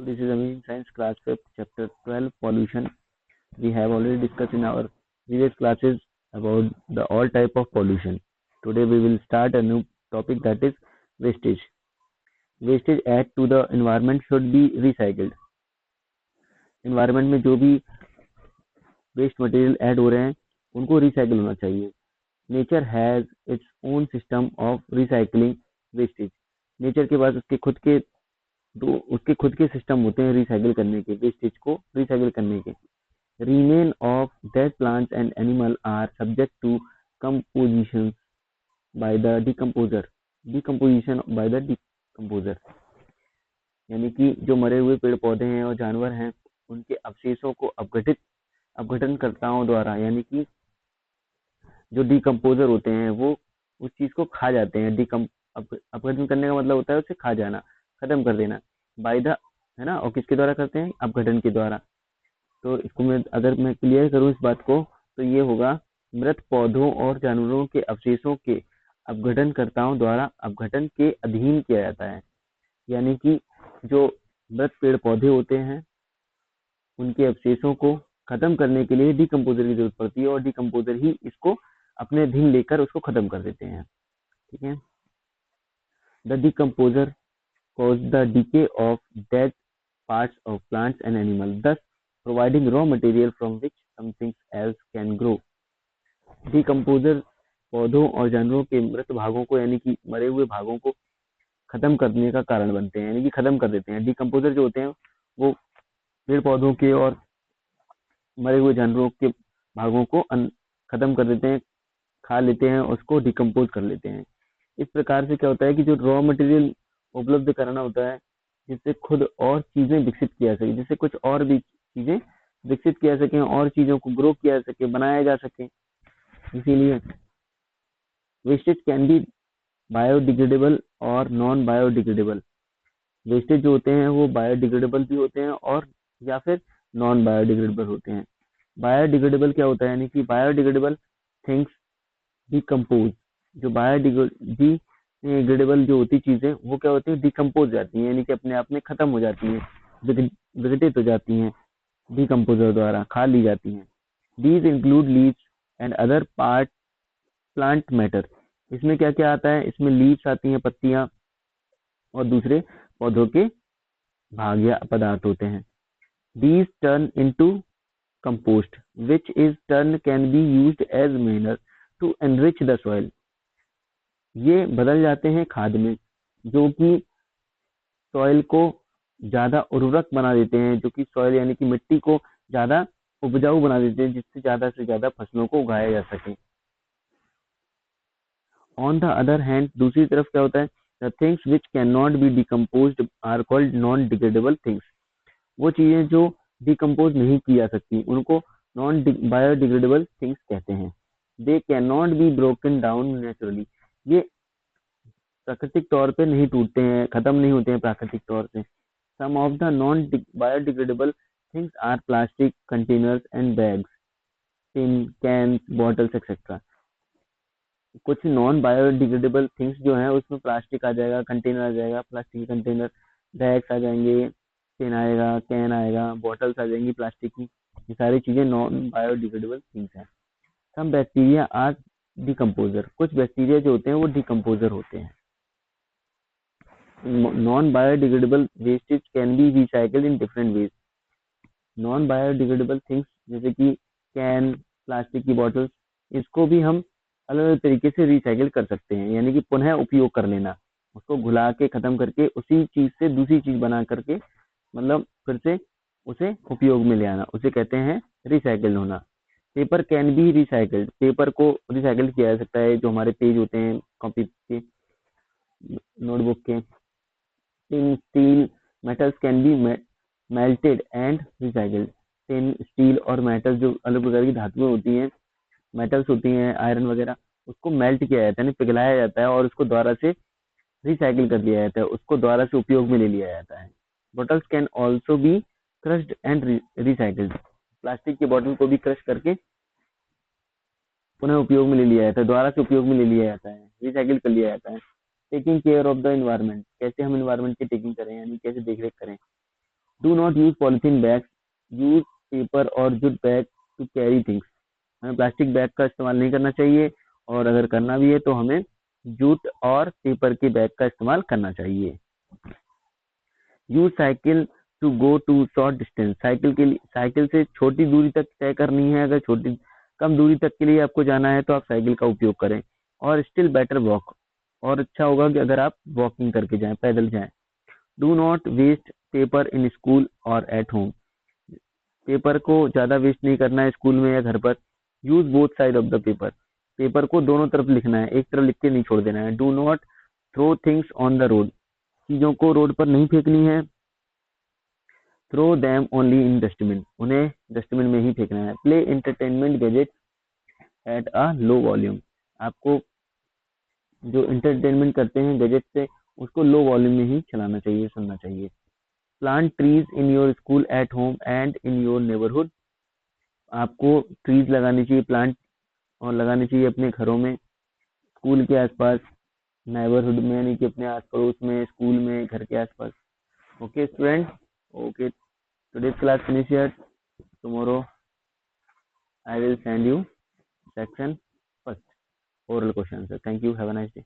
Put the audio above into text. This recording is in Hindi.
This is Amazing Science Class 5, Chapter 12, Pollution. We have already discussed in our previous classes about the all type of pollution. Today we will start a new topic, that is wastage. Wastage add to the environment should be recycled. Environment में जो भी वेस्ट मटेरियल ऐड हो रहे हैं उनको रिसाइकिल होना चाहिए. Nature has its own system of recycling wastage. Nature के पास उसके खुद के सिस्टम होते हैं रिसाइकिल करने के, वेस्टेज को रिसाइकिल करने के. Remain of dead plants and animal are subject to composition by the decomposer. Decomposition by the decomposer. यानी कि जो मरे हुए पेड़ पौधे हैं और जानवर हैं उनके अवशेषों को अपघटनकर्ताओं द्वारा, यानी कि जो डिकम्पोजर होते हैं वो उस चीज को खा जाते हैं. अपघटन करने का मतलब होता है उसे खा जाना, खत्म कर देना. बाय द, है ना, और किसके द्वारा करते हैं? अपघटन के द्वारा. तो इसको अगर मैं क्लियर करूं इस बात को तो ये होगा, मृत पौधों और जानवरों के अवशेषों के अपघटनकर्ताओं द्वारा अपघटन के अधीन किया जाता है. यानी कि जो मृत पेड़ पौधे होते हैं उनके अवशेषों को खत्म करने के लिए डिकम्पोजर की जरूरत पड़ती है और डिकम्पोजर ही इसको अपने अधीन लेकर उसको खत्म कर देते हैं. ठीक है. The decomposer cause the decay of dead parts of plants and animals, thus providing raw material from which something else can grow. Decomposer पौधों और जानवरों के मृत भागों को, यानी कि मरे हुए भागों को खत्म करने का कारण बनते हैं, यानी कि खत्म कर देते हैं. डिकम्पोजर जो होते हैं वो पेड़ पौधों के और मरे हुए जानवरों के भागों को खत्म कर देते हैं, खा लेते हैं, उसको डिकम्पोज कर लेते हैं. इस प्रकार से क्या होता है कि जो रॉ मटेरियल उपलब्ध कराना होता है जिससे खुद और चीजें विकसित किया सके, जिससे कुछ और भी चीजें विकसित किया सके और चीजों को ग्रो किया जा सके, बनाया जा सके. इसीलिए वेस्टेज कैन बी बायोडिग्रेडेबल और नॉन बायोडिग्रेडेबल. वेस्टेज जो होते हैं वो बायोडिग्रेडेबल भी होते हैं और या फिर नॉन बायोडिग्रेडेबल होते हैं. बायोडिग्रेडेबल क्या होता है? यानी कि बायोडिग्रेडेबल थिंग्स डिकम्पोज. जो बायोडिग्रेडेबल जो होती चीजें वो क्या होती है? डिकम्पोज जाती हैं, यानी कि अपने आप में खत्म हो जाती हैं, विघटित हो जाती हैं, डिकम्पोजर द्वारा खा ली जाती हैं. These include leaves and other part plant matter. इसमें क्या क्या आता है? इसमें लीव्स आती हैं, पत्तियां, और दूसरे पौधों के भाग या पदार्थ होते हैं. These turn into compost which is turn can be used as manure to enrich the soil. ये बदल जाते हैं खाद में, जो कि सॉइल को ज्यादा उर्वरक बना देते हैं, जो कि सॉइल यानी कि मिट्टी को ज्यादा उपजाऊ बना देते हैं, जिससे ज्यादा से ज्यादा फसलों को उगाया जा सके. ऑन द अदर हैंड, दूसरी तरफ क्या होता है? The things which can not be decomposed are called non degradable things. वो चीजें जो डिकम्पोज नहीं की जा सकती उनको नॉन बायोडिग्रेडेबल थिंग्स कहते हैं. They can not be broken down naturally. ये प्राकृतिक तौर पे नहीं टूटते हैं, खत्म नहीं होते हैं प्राकृतिक तौर से. Some of the non biodegradable things are plastic containers and bags, tin, cans, bottles etcetera. कुछ नॉन बायोडिग्रेडेबल थिंग्स जो हैं उसमें प्लास्टिक आ जाएगा, कंटेनर आ जाएगा, प्लास्टिक के कंटेनर, बैग्स आ जाएंगे, टिन आएगा, कैन आएगा, बॉटल्स आ जाएंगी प्लास्टिक की. ये सारी चीजें नॉन बायोडिग्रेडेबल थिंग्स हैं. Some bacteria are decomposer. कुछ बैक्टीरिया जो होते हैं वो डिकम्पोजर होते हैं. Non biodegradable wastage can be recycled in different ways. Non biodegradable things जैसे कि कैन, प्लास्टिक की बॉटल्स, इसको भी हम अलग अलग तरीके से रिसाइकिल कर सकते हैं, यानी कि पुनः उपयोग कर लेना, उसको घुला के खत्म करके उसी चीज से दूसरी चीज बना करके, मतलब फिर से उसे उपयोग में ले आना, उसे कहते हैं रिसाइकिल होना. Paper can be recycled. Paper को रिसाइकिल किया जा सकता है, जो हमारे पेज होते हैं कॉपी के, नोटबुक के. Tin, steel, metals can be melted and recycled. Tin, steel और मेटल जो अलग प्रकार की धातुएं होती हैं, मेटल्स होती हैं, आयरन वगैरह, उसको मेल्ट किया जाता है, पिघलाया जाता है और उसको दोबारा से रिसाइकिल कर लिया जाता है, उसको दोबारा से उपयोग में ले लिया जाता है. Bottles can also be crushed and recycled. Plastic की बोतल को भी क्रश करके पुनः उपयोग में ले लिया जाता है, दोबारा से उपयोग में ले लिया जाता है, रिसाइकिल कर लिया जाता है. Taking care of the environment. कैसे हम एनवायरनमेंट की टेकिंग करें, यानी कैसे देखरेख करें. Do not use polythene bags, use paper और jute bag to carry things. हमें प्लास्टिक बैग का इस्तेमाल नहीं करना चाहिए, और अगर करना भी है तो हमें जूट और पेपर के बैग का इस्तेमाल करना चाहिए। Use cycle to go to short distance, cycle से छोटी दूरी तक तय करनी है। अगर छोटी कम दूरी तक के लिए आपको जाना है तो आप साइकिल का उपयोग करें। और स्टिल बेटर वॉक, और अच्छा होगा कि अगर आप वॉकिंग करके जाएं, पैदल जाएं। Do not waste paper in school और एट होम, पेपर को ज़्यादा वेस्ट नहीं करना है स्कूल में या घर पर। Use both side of the paper, paper को दोनों तरफ लिखना है, एक तरफ लिख के नहीं छोड़ देना है। Do not throw things on the road, चीज़ों को रोड पर नहीं फेंकनी है। Throw them only in dustbin, उन्हें डस्टबिन में ही फेंकना है। Play entertainment gadget at a low volume, आपको जो इंटरटेनमेंट करते हैं गैजेट से उसको लो वॉल्यूम में ही चलाना चाहिए, सुनना चाहिए। Plant trees in your school at home and in your neighbourhood, आपको ट्रीज लगानी चाहिए, प्लांट और लगानी चाहिए अपने घरों में, स्कूल के आसपास, नेबरहुड में यानी कि अपने आस पड़ोस में, स्कूल में, घर के आसपास। Okay student, okay, today's class finish here. Tomorrow I will send you section first oral question answer. Thank you. Have a nice day.